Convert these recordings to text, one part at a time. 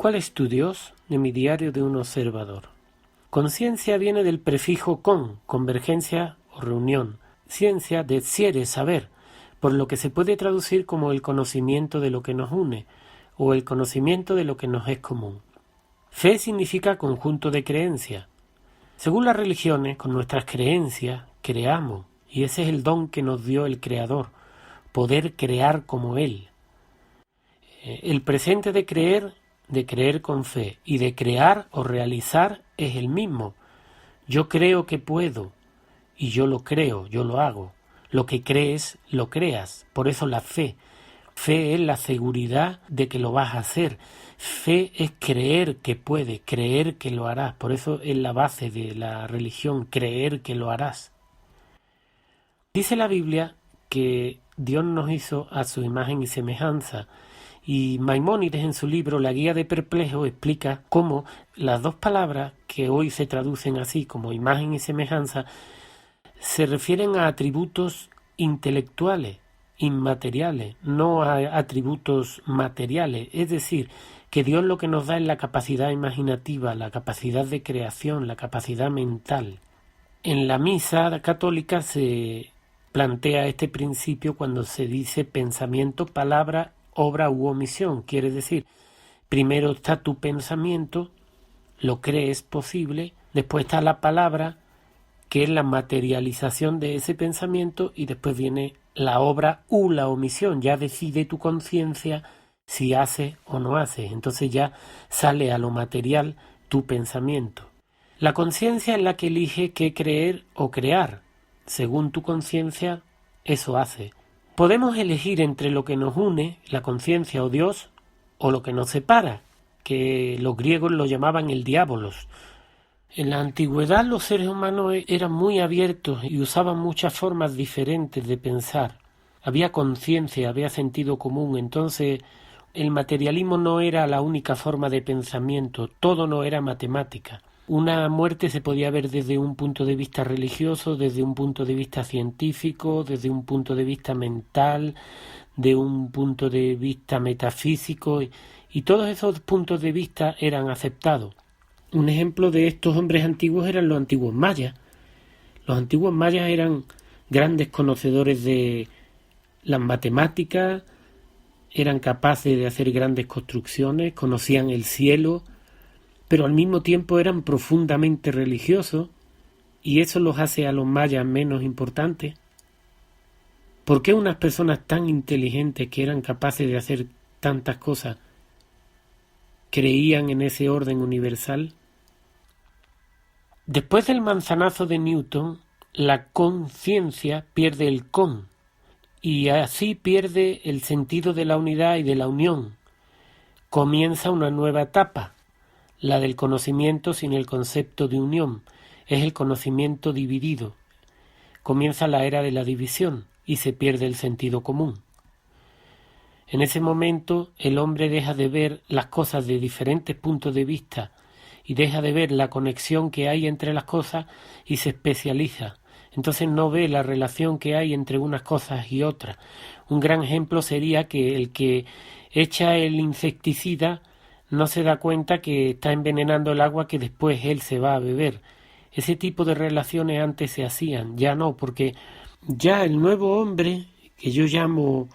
¿Cuál es tu Dios? De mi diario de un observador. Conciencia viene del prefijo con, convergencia o reunión. Ciencia de siere, saber, por lo que se puede traducir como el conocimiento de lo que nos une, o el conocimiento de lo que nos es común. Fe significa conjunto de creencias. Según las religiones, con nuestras creencias, creamos, y ese es el don que nos dio el Creador, poder crear como Él. El presente de creer con fe, y de crear o realizar es el mismo. Yo creo que puedo, y yo lo creo, yo lo hago. Lo que crees, lo creas. Por eso la fe. Fe es la seguridad de que lo vas a hacer. Fe es creer que puedes, creer que lo harás. Por eso es la base de la religión, creer que lo harás. Dice la Biblia que Dios nos hizo a su imagen y semejanza. Y Maimónides en su libro La Guía de Perplejos explica cómo las dos palabras que hoy se traducen así como imagen y semejanza se refieren a atributos intelectuales, inmateriales, no a atributos materiales. Es decir, que Dios lo que nos da es la capacidad imaginativa, la capacidad de creación, la capacidad mental. En la misa católica se plantea este principio cuando se dice pensamiento, palabra, obra u omisión. Quiere decir, primero está tu pensamiento, lo crees posible, después está la palabra, que es la materialización de ese pensamiento, y después viene la obra u la omisión. Ya decide tu conciencia si haces o no haces. Entonces ya sale a lo material tu pensamiento. La conciencia es la que elige qué creer o crear. Según tu conciencia, eso hace. Podemos elegir entre lo que nos une, la conciencia o Dios, o lo que nos separa, que los griegos lo llamaban el diabolos. En la antigüedad los seres humanos eran muy abiertos y usaban muchas formas diferentes de pensar. Había conciencia, había sentido común, entonces el materialismo no era la única forma de pensamiento, todo no era matemática. Una muerte se podía ver desde un punto de vista religioso, desde un punto de vista científico, desde un punto de vista mental, de un punto de vista metafísico, y todos esos puntos de vista eran aceptados. Un ejemplo de estos hombres antiguos eran los antiguos mayas. Los antiguos mayas eran grandes conocedores de las matemáticas, eran capaces de hacer grandes construcciones, conocían el cielo, pero al mismo tiempo eran profundamente religiosos, y eso los hace a los mayas menos importantes. ¿Por qué unas personas tan inteligentes que eran capaces de hacer tantas cosas creían en ese orden universal? Después del manzanazo de Newton, la conciencia pierde el con, y así pierde el sentido de la unidad y de la unión. Comienza una nueva etapa, la del conocimiento sin el concepto de unión. Es el conocimiento dividido. Comienza la era de la división y se pierde el sentido común. En ese momento el hombre deja de ver las cosas de diferentes puntos de vista y deja de ver la conexión que hay entre las cosas y se especializa. Entonces no ve la relación que hay entre unas cosas y otras. Un gran ejemplo sería que el que echa el insecticida no se da cuenta que está envenenando el agua que después él se va a beber. Ese tipo de relaciones antes se hacían, ya no, porque ya el nuevo hombre, que yo llamo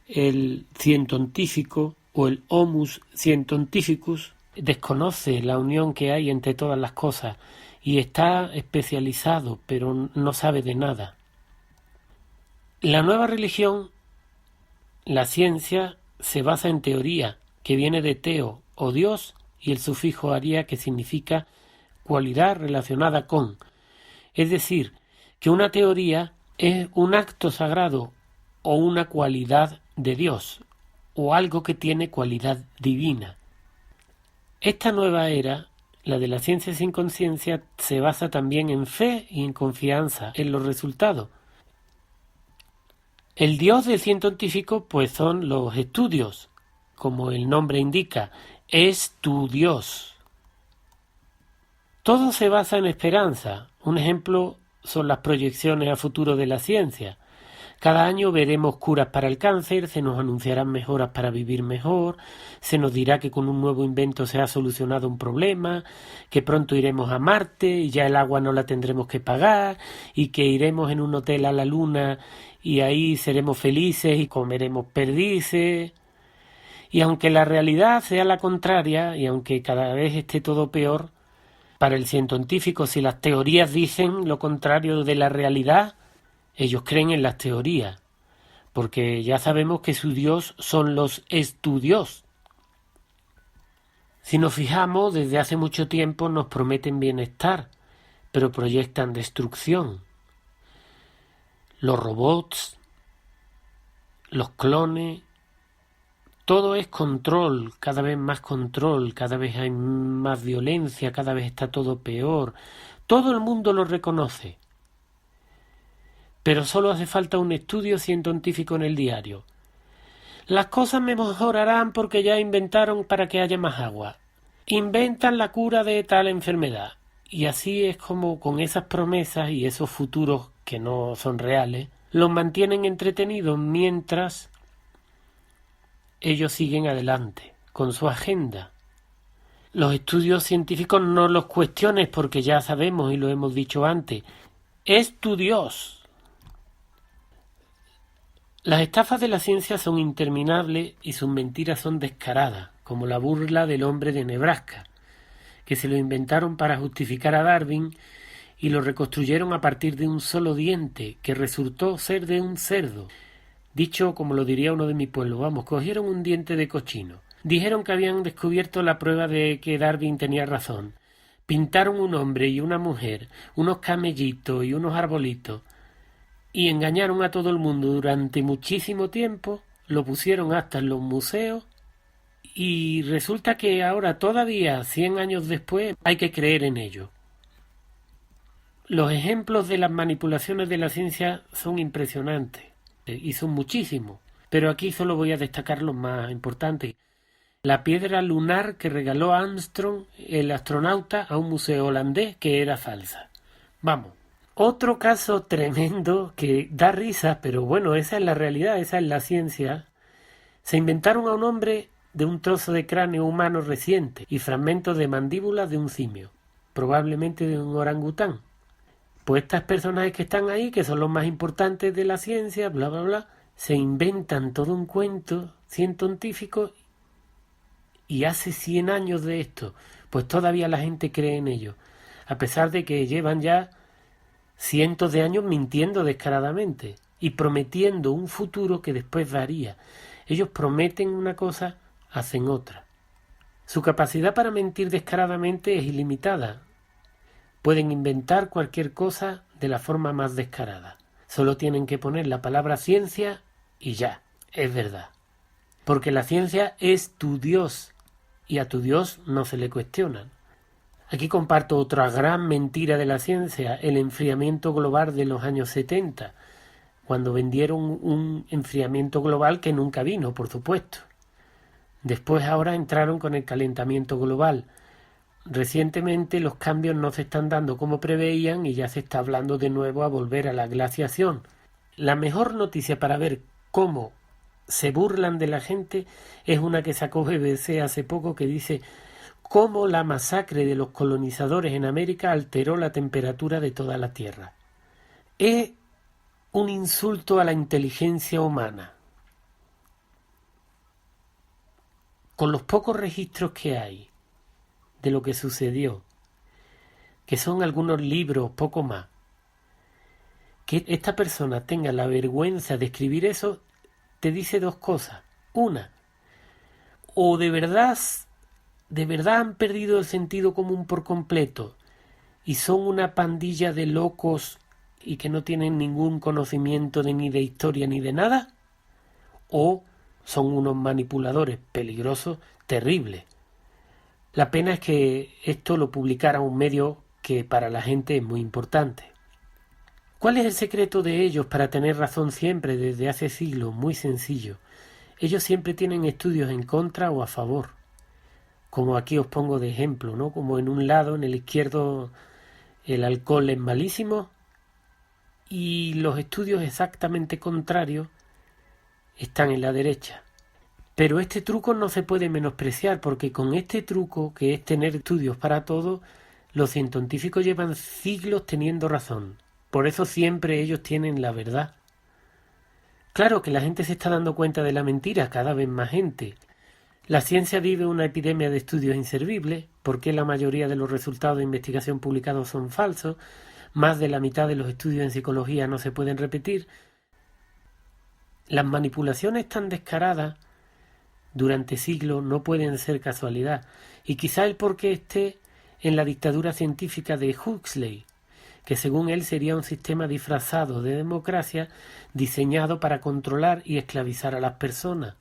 el cientontífico o el homus scientificus, desconoce la unión que hay entre todas las cosas y está especializado, pero no sabe de nada. La nueva religión, la ciencia, se basa en teoría, que viene de teo o Dios, y el sufijo aria, que significa cualidad relacionada con. Es decir, que una teoría es un acto sagrado o una cualidad de Dios, o algo que tiene cualidad divina. Esta nueva era, la de la ciencia sin conciencia, se basa también en fe y en confianza en los resultados. El Dios del científico pues son los estudios, como el nombre indica, es tu Dios. Todo se basa en esperanza. Un ejemplo son las proyecciones a futuro de la ciencia. Cada año veremos curas para el cáncer, se nos anunciarán mejoras para vivir mejor, se nos dirá que con un nuevo invento se ha solucionado un problema, que pronto iremos a Marte y ya el agua no la tendremos que pagar, y que iremos en un hotel a la Luna y ahí seremos felices y comeremos perdices. Y aunque la realidad sea la contraria, y aunque cada vez esté todo peor, para el científico, si las teorías dicen lo contrario de la realidad, ellos creen en las teorías, porque ya sabemos que su Dios son los estudios. Si nos fijamos, desde hace mucho tiempo nos prometen bienestar, pero proyectan destrucción. Los robots, los clones, todo es control, cada vez más control, cada vez hay más violencia, cada vez está todo peor. Todo el mundo lo reconoce. Pero solo hace falta un estudio científico en el diario. Las cosas mejorarán porque ya inventaron para que haya más agua. Inventan la cura de tal enfermedad. Y así es como con esas promesas y esos futuros que no son reales, los mantienen entretenidos mientras ellos siguen adelante con su agenda. Los estudios científicos no los cuestiones porque ya sabemos y lo hemos dicho antes. Es tu Dios. Las estafas de la ciencia son interminables y sus mentiras son descaradas, como la burla del hombre de Nebraska, que se lo inventaron para justificar a Darwin y lo reconstruyeron a partir de un solo diente que resultó ser de un cerdo. Dicho como lo diría uno de mi pueblo, vamos, cogieron un diente de cochino. Dijeron que habían descubierto la prueba de que Darwin tenía razón. Pintaron un hombre y una mujer, unos camellitos y unos arbolitos, y engañaron a todo el mundo durante muchísimo tiempo, lo pusieron hasta en los museos, y resulta que ahora todavía, 100 años después, hay que creer en ello. Los ejemplos de las manipulaciones de la ciencia son impresionantes. Y son muchísimos, pero aquí solo voy a destacar los más importantes. La piedra lunar que regaló Armstrong, el astronauta, a un museo holandés que era falsa. Vamos, otro caso tremendo que da risa, pero bueno, esa es la realidad, esa es la ciencia. Se inventaron a un hombre de un trozo de cráneo humano reciente y fragmentos de mandíbula de un simio, probablemente de un orangután. Pues estas personajes que están ahí, que son los más importantes de la ciencia, bla, bla, bla, se inventan todo un cuento científico y hace 100 años de esto, pues todavía la gente cree en ello, a pesar de que llevan ya cientos de años mintiendo descaradamente y prometiendo un futuro que después varía. Ellos prometen una cosa, hacen otra. Su capacidad para mentir descaradamente es ilimitada. Pueden inventar cualquier cosa de la forma más descarada. Solo tienen que poner la palabra ciencia y ya, es verdad. Porque la ciencia es tu Dios y a tu Dios no se le cuestionan. Aquí comparto otra gran mentira de la ciencia, el enfriamiento global de los años 70, cuando vendieron un enfriamiento global que nunca vino, por supuesto. Después ahora entraron con el calentamiento global. Recientemente los cambios no se están dando como preveían y ya se está hablando de nuevo a volver a la glaciación. La mejor noticia para ver cómo se burlan de la gente es una que sacó BBC hace poco que dice cómo la masacre de los colonizadores en América alteró la temperatura de toda la Tierra. Es un insulto a la inteligencia humana. Con los pocos registros que hay de lo que sucedió, que son algunos libros, poco más, que esta persona tenga la vergüenza de escribir eso, te dice dos cosas. Una, o de verdad han perdido el sentido común por completo y son una pandilla de locos y que no tienen ningún conocimiento ni de historia ni de nada, o son unos manipuladores peligrosos, terribles. La pena es que esto lo publicara un medio que para la gente es muy importante. ¿Cuál es el secreto de ellos para tener razón siempre desde hace siglos? Muy sencillo. Ellos siempre tienen estudios en contra o a favor. Como aquí os pongo de ejemplo, ¿no? Como en un lado, en el izquierdo, el alcohol es malísimo y los estudios exactamente contrarios están en la derecha. Pero este truco no se puede menospreciar, porque con este truco, que es tener estudios para todo, los científicos llevan siglos teniendo razón. Por eso siempre ellos tienen la verdad. Claro que la gente se está dando cuenta de la mentira, cada vez más gente. La ciencia vive una epidemia de estudios inservibles, porque la mayoría de los resultados de investigación publicados son falsos, más de la mitad de los estudios en psicología no se pueden repetir. Las manipulaciones tan descaradas durante siglos no pueden ser casualidad, y quizá el porqué esté en la dictadura científica de Huxley, que según él sería un sistema disfrazado de democracia diseñado para controlar y esclavizar a las personas.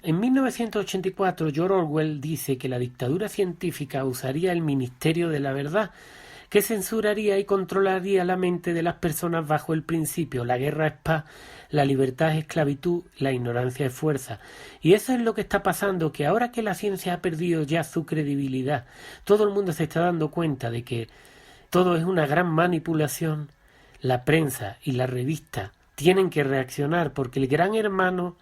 En 1984, George Orwell dice que la dictadura científica usaría el Ministerio de la Verdad, que censuraría y controlaría la mente de las personas bajo el principio: la guerra es paz, la libertad es esclavitud, la ignorancia es fuerza. Y eso es lo que está pasando, que ahora que la ciencia ha perdido ya su credibilidad, todo el mundo se está dando cuenta de que todo es una gran manipulación. La prensa y la revista tienen que reaccionar, porque el gran hermano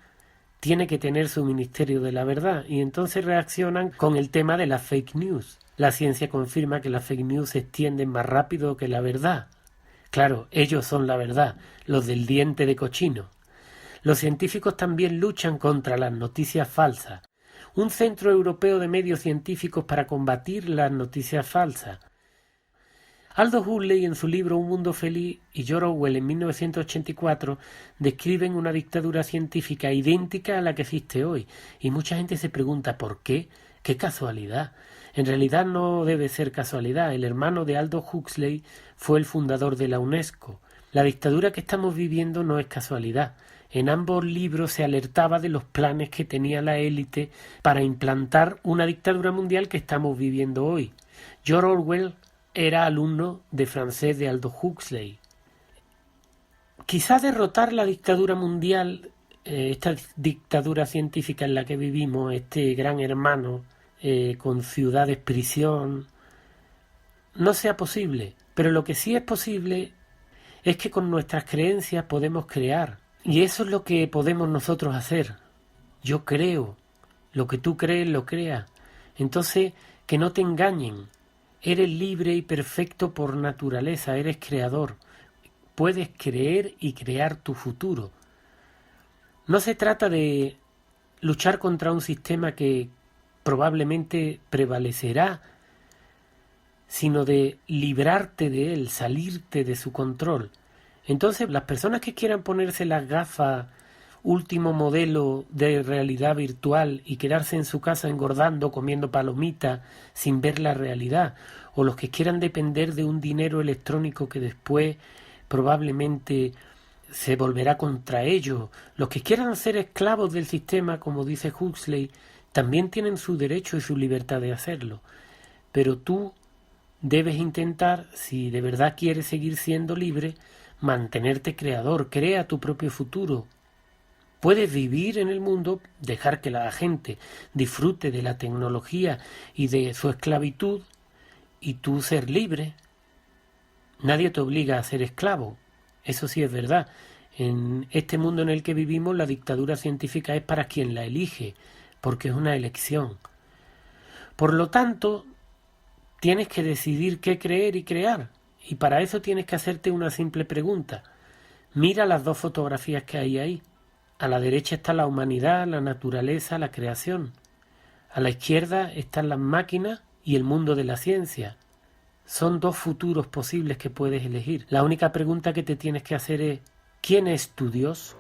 tiene que tener su Ministerio de la Verdad, y entonces reaccionan con el tema de las fake news. La ciencia confirma que las fake news se extienden más rápido que la verdad. Claro, ellos son la verdad, los del diente de cochino. Los científicos también luchan contra las noticias falsas. Un centro europeo de medios científicos para combatir las noticias falsas. Aldous Huxley en su libro Un mundo feliz y George Orwell en 1984 describen una dictadura científica idéntica a la que existe hoy, y mucha gente se pregunta ¿por qué? ¡Qué casualidad! En realidad no debe ser casualidad. El hermano de Aldous Huxley fue el fundador de la UNESCO. La dictadura que estamos viviendo no es casualidad. En ambos libros se alertaba de los planes que tenía la élite para implantar una dictadura mundial que estamos viviendo hoy. George Orwell era alumno de francés de Aldous Huxley. Quizá derrotar la dictadura mundial, esta dictadura científica en la que vivimos, este gran hermano con ciudades prisión, no sea posible, pero lo que sí es posible es que con nuestras creencias podemos crear, y eso es lo que podemos nosotros hacer. Yo creo, lo que tú crees lo creas. Entonces, que no te engañen. Eres libre y perfecto por naturaleza, eres creador. Puedes creer y crear tu futuro. No se trata de luchar contra un sistema que probablemente prevalecerá, sino de librarte de él, salirte de su control. Entonces, las personas que quieran ponerse las gafas último modelo de realidad virtual y quedarse en su casa engordando, comiendo palomitas, sin ver la realidad, o los que quieran depender de un dinero electrónico que después probablemente se volverá contra ellos, los que quieran ser esclavos del sistema, como dice Huxley, también tienen su derecho y su libertad de hacerlo. Pero tú debes intentar, si de verdad quieres seguir siendo libre, mantenerte creador, crea tu propio futuro. Puedes vivir en el mundo, dejar que la gente disfrute de la tecnología y de su esclavitud, y tú ser libre. Nadie te obliga a ser esclavo, eso sí es verdad. En este mundo en el que vivimos, la dictadura científica es para quien la elige, porque es una elección. Por lo tanto, tienes que decidir qué creer y crear, y para eso tienes que hacerte una simple pregunta. Mira las dos fotografías que hay ahí. A la derecha está la humanidad, la naturaleza, la creación. A la izquierda están las máquinas y el mundo de la ciencia. Son dos futuros posibles que puedes elegir. La única pregunta que te tienes que hacer es: ¿quién es tu Dios?